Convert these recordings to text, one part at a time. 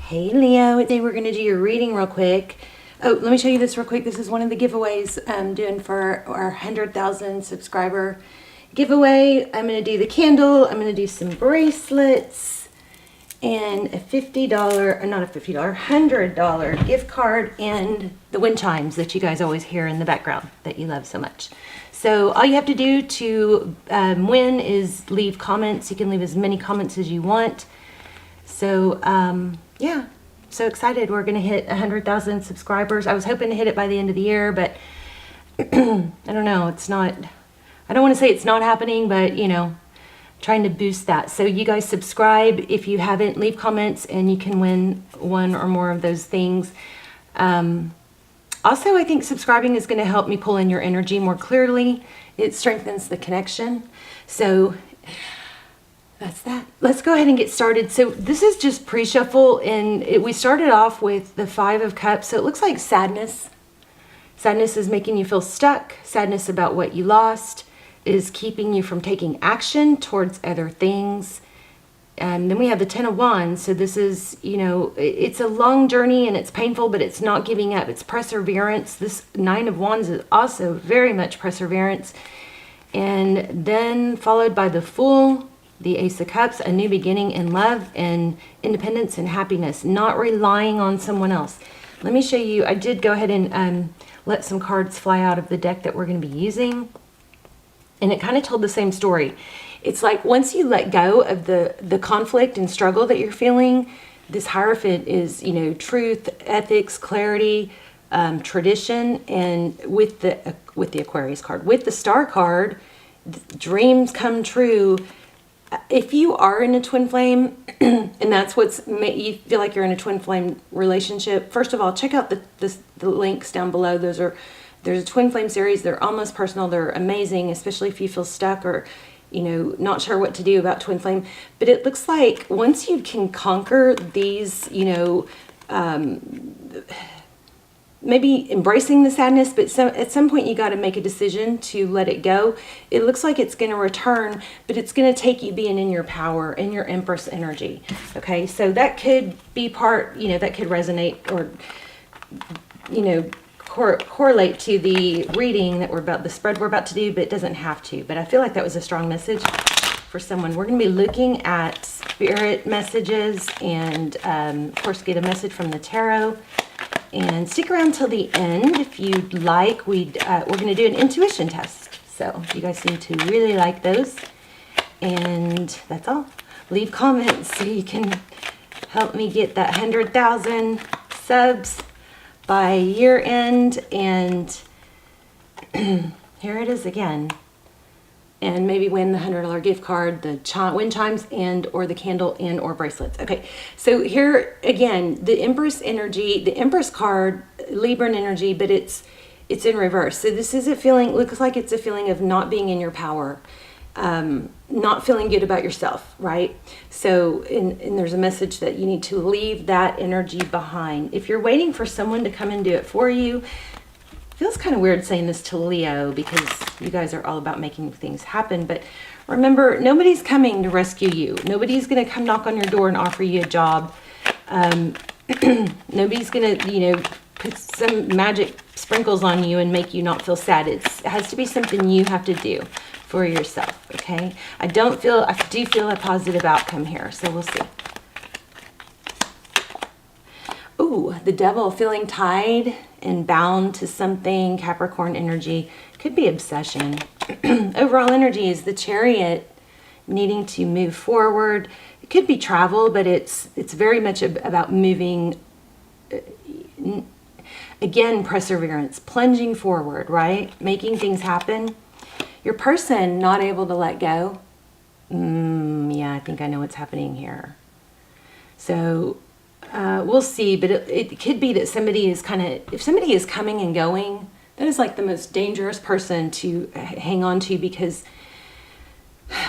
Hey Leo, today we're going to do your reading real quick. Oh, let me show you this real quick. This is one of the giveaways I'm doing for our 100,000 subscriber giveaway. I'm going to do the candle, I'm going to do some bracelets, and a $50, or not a $50, $100 gift card, and the wind chimes that you guys always hear in the background that you love so much. So all you have to do to win is leave comments. You can leave as many comments as you want. So, yeah, so excited. We're going to hit 100,000 subscribers. I was hoping to hit it by the end of the year, but I don't know. It's not, I don't want to say it's not happening, but you know, trying to boost that. So you guys subscribe if you haven't, leave comments, and you can win one or more of those things. Also, I think subscribing is going to help me pull in your energy more clearly. It strengthens the connection. So that's that. Let's go ahead and get started. So this is just pre-shuffle, and we started off with the 5 of Cups. So it looks like sadness. Sadness is making you feel stuck. Sadness about what you lost is keeping you from taking action towards other things. And then we have the 10 of Wands. So this is, you know, it's a long journey and it's painful, but it's not giving up. It's perseverance. This 9 of Wands is also very much perseverance. And then followed by the Fool, the Ace of Cups, a new beginning in love and independence and happiness, not relying on someone else. Let me show you. I did go ahead and let some cards fly out of the deck that we're going to be using. And it kind of told the same story. It's like once you let go of the conflict and struggle that you're feeling, this Hierophant is, you know, truth, ethics, clarity, tradition, and with the Aquarius card, with the Star card, dreams come true. If you are in a twin flame, and that's what's made you feel like you're in a twin flame relationship, first of all, check out the links down below. There's a twin flame series. They're almost personal. They're amazing, especially if you feel stuck or, you know, not sure what to do about twin flame. But it looks like once you can conquer these, you know, maybe embracing the sadness, but at some point you got to make a decision to let it go. It looks like it's going to return, but it's going to take you being in your power, in your Empress energy. Okay, so that could be part, you know, that could resonate or, you know, correlate to the reading that the spread we're about to do, but it doesn't have to. But I feel like that was a strong message for someone. We're going to be looking at spirit messages and, of course, get a message from the tarot. And stick around till the end if you'd like. We're going to do an intuition test. So you guys seem to really like those. And that's all. Leave comments so you can help me get that 100,000 subs by year end. And here it is again. And maybe win the $100 gift card, the wind chimes, and or the candle, and or bracelets. Okay, so here again, the Empress energy, the Empress card, Libran energy, but it's in reverse. So this is a feeling, looks like it's a feeling of not being in your power, not feeling good about yourself, right? So, and there's a message that you need to leave that energy behind. If you're waiting for someone to come and do it for you, feels kind of weird saying this to Leo because you guys are all about making things happen. But remember, nobody's coming to rescue you. Nobody's going to come knock on your door and offer you a job. Nobody's going to, you know, put some magic sprinkles on you and make you not feel sad. It has to be something you have to do for yourself, okay? I do feel a positive outcome here, so we'll see. Ooh, the Devil, feeling tied and bound to something. Capricorn energy, could be obsession. Overall energy is the Chariot, needing to move forward. It could be travel, but it's very much about moving. Again, perseverance, plunging forward, right? Making things happen. Your person not able to let go. Yeah, I think I know what's happening here. So we'll see, but it could be that somebody is if somebody is coming and going, that is like the most dangerous person to hang on to, because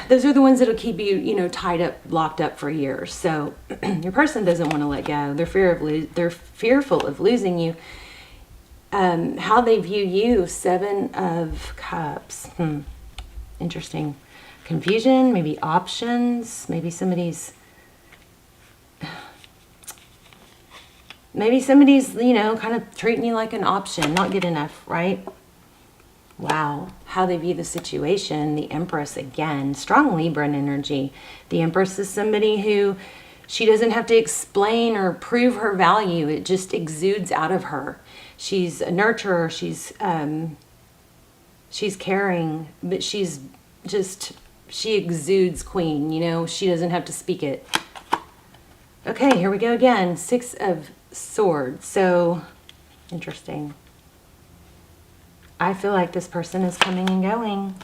those are the ones that'll keep you, you know, tied up, locked up for years. So your person doesn't want to let go. They're fearful of losing you. How they view you, 7 of Cups. Interesting. Confusion, maybe options, maybe somebody's Maybe somebody's, you know, kind of treating you like an option, not good enough, right? Wow, how they view the situation. The Empress, again, strong Libran energy. The Empress is somebody who she doesn't have to explain or prove her value. It just exudes out of her. She's a nurturer. She's caring, but she exudes queen, you know. She doesn't have to speak it. Okay, here we go again. 6 of Swords. So, interesting. I feel like this person is coming and going.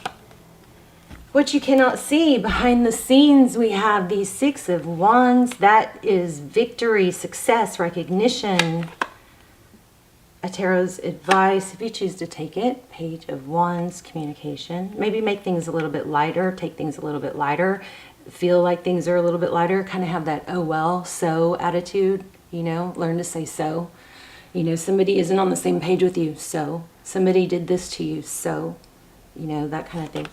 What you cannot see behind the scenes, we have the 6 of Wands. That is victory, success, recognition. A tarot's advice, if you choose to take it. Page of Wands, communication. Maybe make things a little bit lighter, take things a little bit lighter. Feel like things are a little bit lighter. Kind of have that, oh well, so attitude, you know. Learn to say so. You know, somebody isn't on the same page with you, so. Somebody did this to you, so. You know, that kind of thing.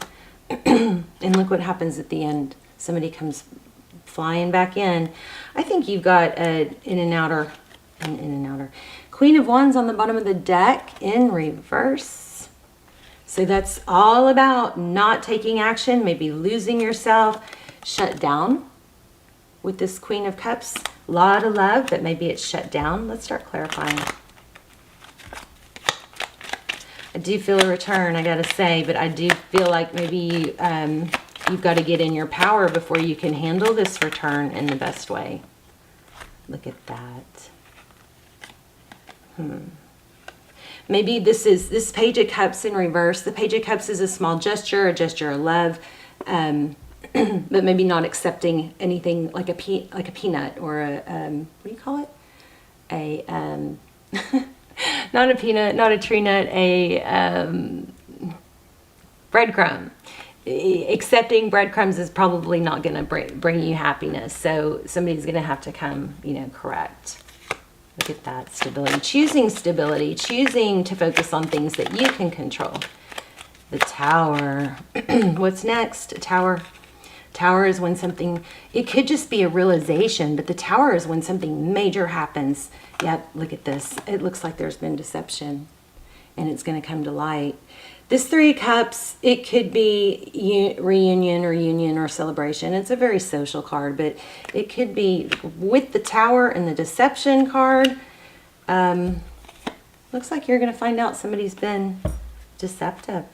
And look what happens at the end. Somebody comes flying back in. I think you've got an in and outer. Queen of Wands on the bottom of the deck in reverse. So that's all about not taking action, maybe losing yourself, shut down with this Queen of Cups. A lot of love, but maybe it's shut down. Let's start clarifying. I do feel a return, I gotta say, but I do feel like maybe you've got to get in your power before you can handle this return in the best way. Look at that. Maybe this Page of Cups in reverse. The Page of Cups is a small gesture, a gesture of love, but maybe not accepting anything like a peanut or a what do you call it? Not a peanut, not a tree nut, a breadcrumb. Accepting breadcrumbs is probably not going to bring you happiness. So somebody's going to have to come, you know, correct. Look at that, stability. Choosing stability, choosing to focus on things that you can control. The Tower. What's next? A Tower. Tower is when something, it could just be a realization, but the Tower is when something major happens. Yep, look at this. It looks like there's been deception, and it's going to come to light. This 3 of Cups, it could be reunion or union or celebration. It's a very social card, but it could be with the Tower and the deception card. Looks like you're going to find out somebody's been deceptive.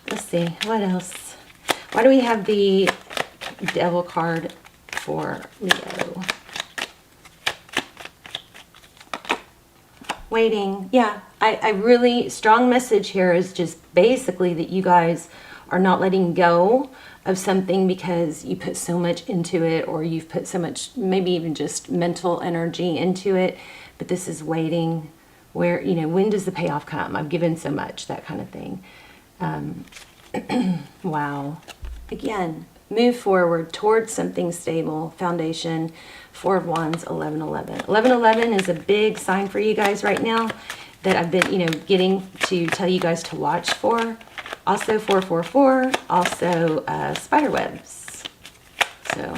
Let's see, what else? Why do we have the Devil card for Leo? Waiting. Yeah, I really, strong message here is just basically that you guys are not letting go of something because you put so much into it, or you've put so much, maybe even just mental energy into it. But this is waiting. Where, you know, when does the payoff come? I've given so much, that kind of thing. Wow. Again, move forward towards something stable, foundation. 4 of Wands, 11-11. 11-11 is a big sign for you guys right now that I've been, you know, getting to tell you guys to watch for. Also 444, also spider webs. So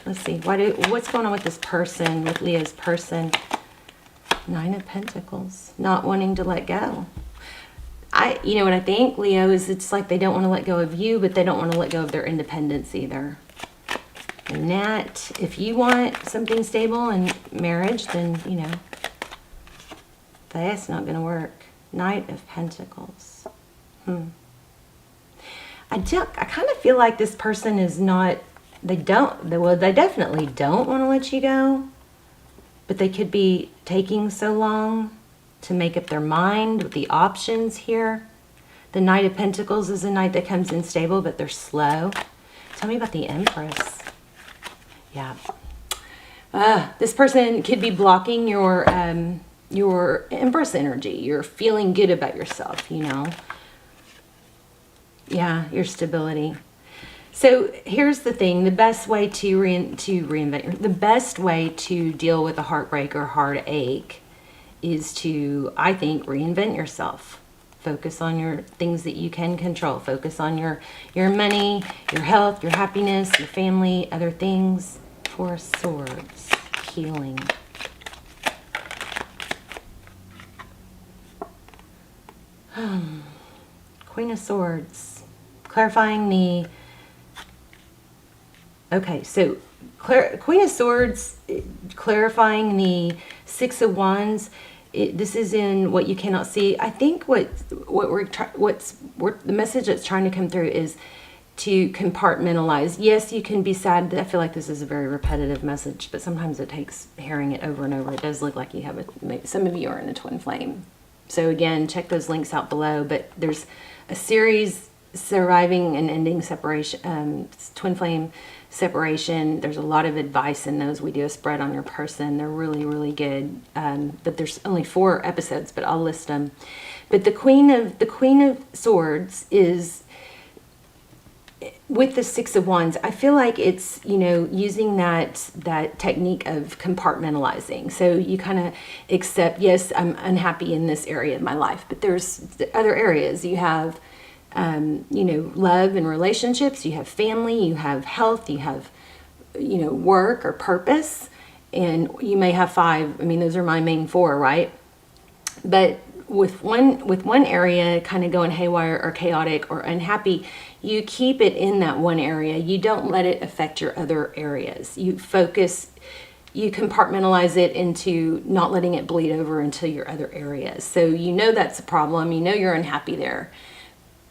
let's see, what's going on with this person, with Leo's person? 9 of Pentacles, not wanting to let go. You know what I think, Leo, is it's like they don't want to let go of you, but they don't want to let go of their independence either. And that, if you want something stable in marriage, then, you know, that's not going to work. Knight of Pentacles. I kind of feel like this person is not, they definitely don't want to let you go, but they could be taking so long to make up their mind with the options here. The Knight of Pentacles is a knight that comes in stable, but they're slow. Tell me about the Empress. Yeah. This person could be blocking your Empress energy. You're feeling good about yourself, you know. Yeah, your stability. So here's the thing. The best way to reinvent, the best way to deal with a heartbreak or heartache is to, I think, reinvent yourself. Focus on your things that you can control. Focus on your money, your health, your happiness, your family, other things. 4 of Swords, healing. of Swords. Clarifying the... Okay, so Queen of Swords, clarifying the Six of Wands. This is in what you cannot see. I think the message that's trying to come through is to compartmentalize. Yes, you can be sad. I feel like this is a very repetitive message, but sometimes it takes hearing it over and over. It does look like you have some of you are in a twin flame. So again, check those links out below. But there's a series, surviving and ending separation, twin flame separation. There's a lot of advice in those. We do a spread on your person. They're really, really good. But there's only 4 episodes, but I'll list them. But the Queen of Swords is with the Six of Wands. I feel like it's, you know, using that technique of compartmentalizing. So you kind of accept, yes, I'm unhappy in this area of my life, but there's other areas. You have you know, love and relationships, you have family, you have health, you have, you know, work or purpose, and you may have 5. I mean, those are my main 4, right? But with one area kind of going haywire or chaotic or unhappy, you keep it in that one area. You don't let it affect your other areas. You focus, you compartmentalize it into not letting it bleed over into your other areas. So you know that's a problem. You know you're unhappy there.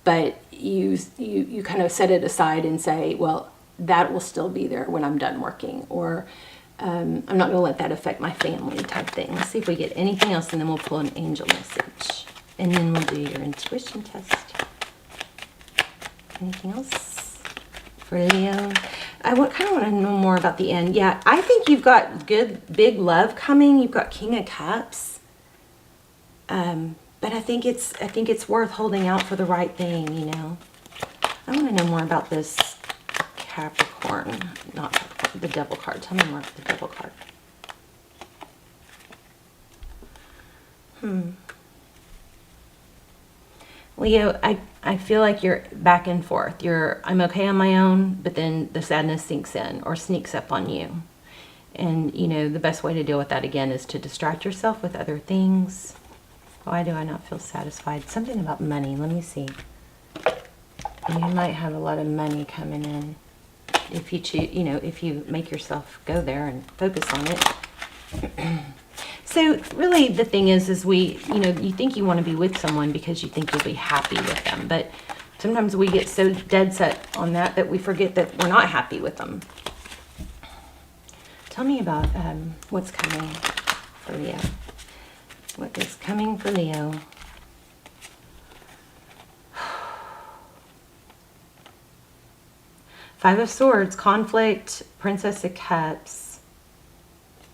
But you kind of set it aside and say, well, that will still be there when I'm done working, or I'm not going to let that affect my family type thing. Let's see if we get anything else, and then we'll pull an angel message. And then we'll do your intuition test. Anything else for Leo? I kind of want to know more about the end. Yeah, I think you've got good, big love coming. You've got King of Cups. But I think it's worth holding out for the right thing, you know. I want to know more about this Capricorn, not Capricorn, the Devil card. Tell me more about the Devil card. Leo, I feel like you're back and forth. I'm okay on my own, but then the sadness sinks in or sneaks up on you. And, you know, the best way to deal with that, again, is to distract yourself with other things. Why do I not feel satisfied? Something about money. Let me see. You might have a lot of money coming in if you choose, you know, if you make yourself go there and focus on it. So really the thing is you know, you think you want to be with someone because you think you'll be happy with them. But sometimes we get so dead set on that we forget that we're not happy with them. Tell me about what's coming for Leo. What is coming for Leo? Five of Swords, conflict, Princess of Cups.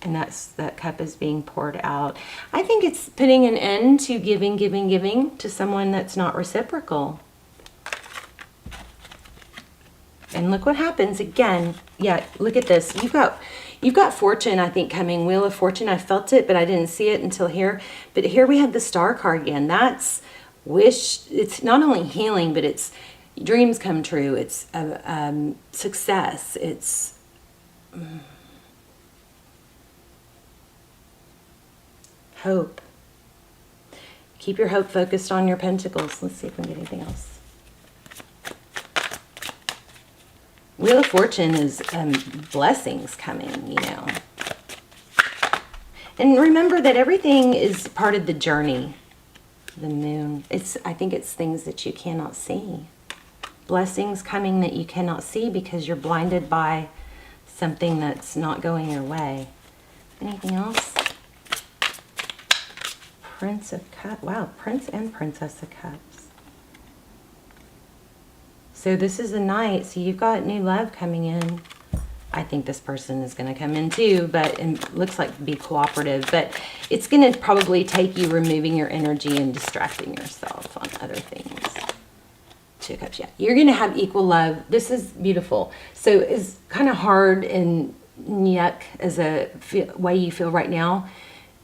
And that cup is being poured out. I think it's putting an end to giving to someone that's not reciprocal. And look what happens again. Yeah, look at this. You've got fortune, I think, coming. Wheel of Fortune. I felt it, but I didn't see it until here. But here we have the Star card again. That's wish. It's not only healing, but it's dreams come true. It's success. It's hope. Keep your hope focused on your pentacles. Let's see if we can get anything else. Wheel of Fortune is blessings coming, you know. And remember that everything is part of the journey. The moon. I think it's things that you cannot see. Blessings coming that you cannot see because you're blinded by something that's not going your way. Anything else? Prince of Cups. Wow, Prince and Princess of Cups. So this is a night, so you've got new love coming in. I think this person is going to come in too, but it looks like be cooperative. But it's going to probably take you removing your energy and distracting yourself on other things. Two of Cups, yeah. You're going to have equal love. This is beautiful. So it's kind of hard and yuck as a way you feel right now.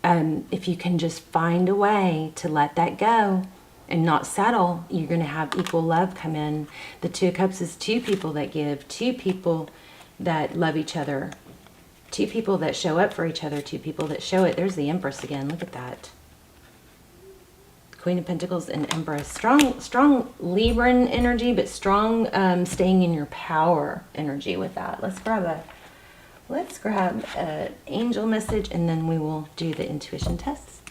If you can just find a way to let that go and not settle, you're going to have equal love come in. The Two of Cups is 2 people that give, 2 people that love each other, 2 people that show up for each other, 2 people that show it. There's the Empress again. Look at that. Queen of Pentacles and Empress. Strong Libran energy, but strong staying in your power energy with that. Let's grab an angel message, and then we will do the intuition test.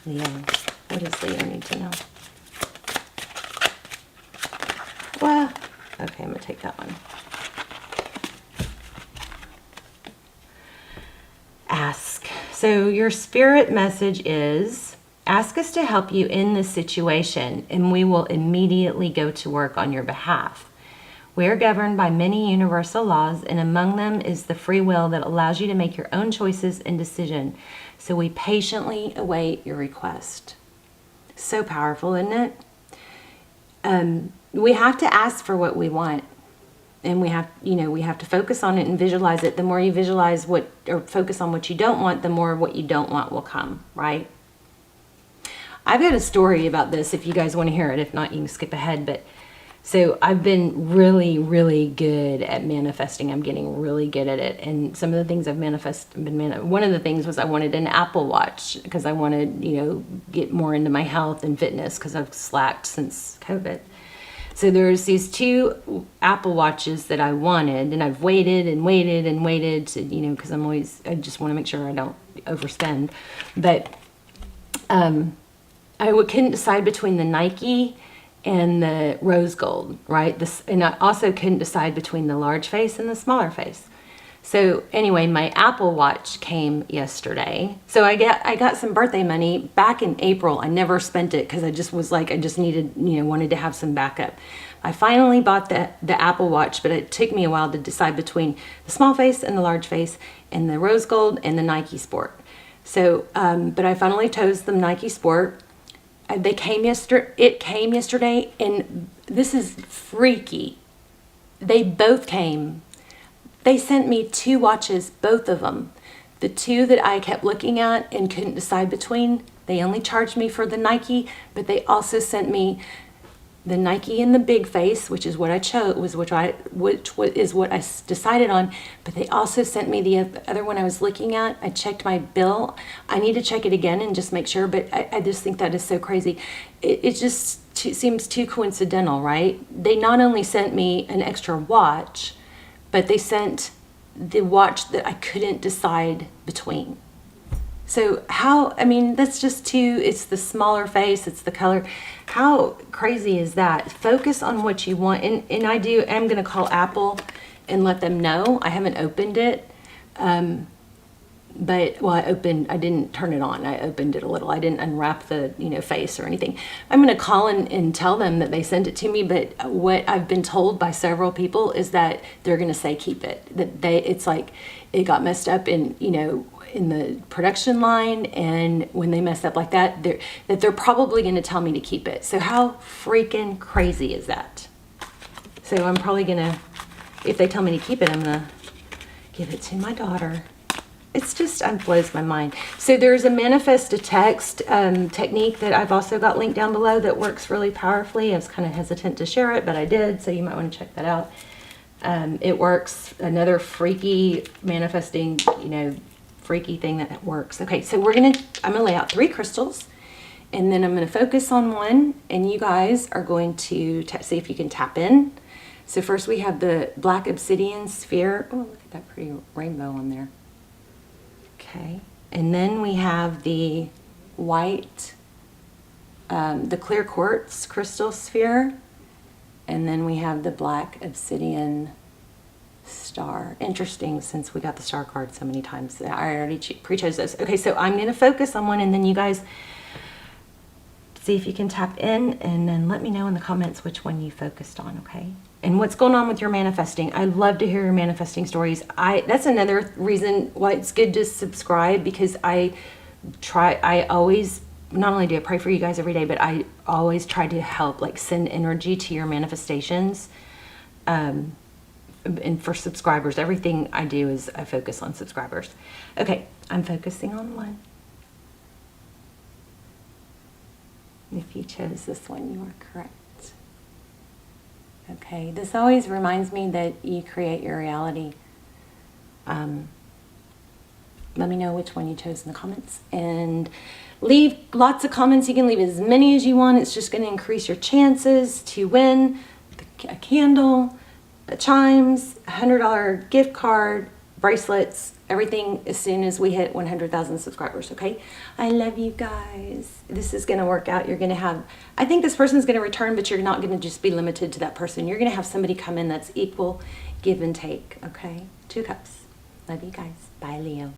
Leo. What does Leo need to know? Well, okay, I'm going to take that one. Ask. So your spirit message is, ask us to help you in this situation, and we will immediately go to work on your behalf. We are governed by many universal laws, and among them is the free will that allows you to make your own choices and decision. So we patiently await your request. So powerful, isn't it? We have to ask for what we want. And we have to focus on it and visualize it. The more you visualize or focus on what you don't want, the more what you don't want will come, right? I've got a story about this if you guys want to hear it. If not, you can skip ahead. But so I've been really, really good at manifesting. I'm getting really good at it. And some of the things I've one of the things was I wanted an Apple Watch because I wanted, get more into my health and fitness because I've slacked since COVID. So there's these 2 Apple Watches that I wanted, and I've waited and waited and waited to, because I just want to make sure I don't overspend. But I couldn't decide between the Nike and the rose gold, right? And I also couldn't decide between the large face and the smaller face. So anyway, my Apple Watch came yesterday. So I got some birthday money back in April. I never spent it because I just was like, I just needed, wanted to have some backup. I finally bought the Apple Watch, but it took me a while to decide between the small face and the large face and the rose gold and the Nike Sport. So, but I finally chose the Nike Sport. It came yesterday, and this is freaky. They both came. They sent me 2 watches, both of them. The 2 that I kept looking at and couldn't decide between, they only charged me for the Nike, but they also sent me the Nike in the big face, which is what I chose, which is what I decided on. But they also sent me the other one I was looking at. I checked my bill. I need to check it again and just make sure, but I just think that is so crazy. It just seems too coincidental, right? They not only sent me an extra watch, but they sent the watch that I couldn't decide between. So that's just it's the smaller face, it's the color. How crazy is that? Focus on what you want. And I'm going to call Apple and let them know. I haven't opened it. I didn't turn it on. I opened it a little. I didn't unwrap the, face or anything. I'm going to call and tell them that they sent it to me. But what I've been told by several people is that they're going to say keep it. It's like it got messed up in the production line, and when they mess up like that, they're probably going to tell me to keep it. So how freaking crazy is that? So I'm probably going to, if they tell me to keep it, I'm going to give it to my daughter. It's just, it blows my mind. So there's a manifest to text technique that I've also got linked down below that works really powerfully. I was kind of hesitant to share it, but I did, so you might want to check that out. It works. Another freaky manifesting, freaky thing that works. Okay, so I'm gonna lay out 3 crystals, and then I'm gonna focus on one, and you guys are going to see if you can tap in. So first we have the black obsidian sphere. Oh, look at that pretty rainbow on there. Okay, and then we have the white, the clear quartz crystal sphere, and then we have the black obsidian star. Interesting, since we got the star card so many times. I already pre-chose those. Okay, so I'm going to focus on one, and then you guys see if you can tap in, and then let me know in the comments which one you focused on, okay? And what's going on with your manifesting. I love to hear your manifesting stories. That's another reason why it's good to subscribe, because I always, not only do I pray for you guys every day, but I always try to help, like, send energy to your manifestations. And for subscribers, everything I do is I focus on subscribers. Okay, I'm focusing on one. If you chose this one, you are correct. Okay, this always reminds me that you create your reality. Let me know which one you chose in the comments, and leave lots of comments. You can leave as many as you want. It's just going to increase your chances to win a candle, chimes, $100 gift card, bracelets, everything as soon as we hit 100,000 subscribers. Okay, I love you guys. This is going to work out. You're going to have, I think this person's going to return, but you're not going to just be limited to that person. You're going to have somebody come in that's equal, give and take. Okay, 2 cups. Love you guys. Bye, Leo.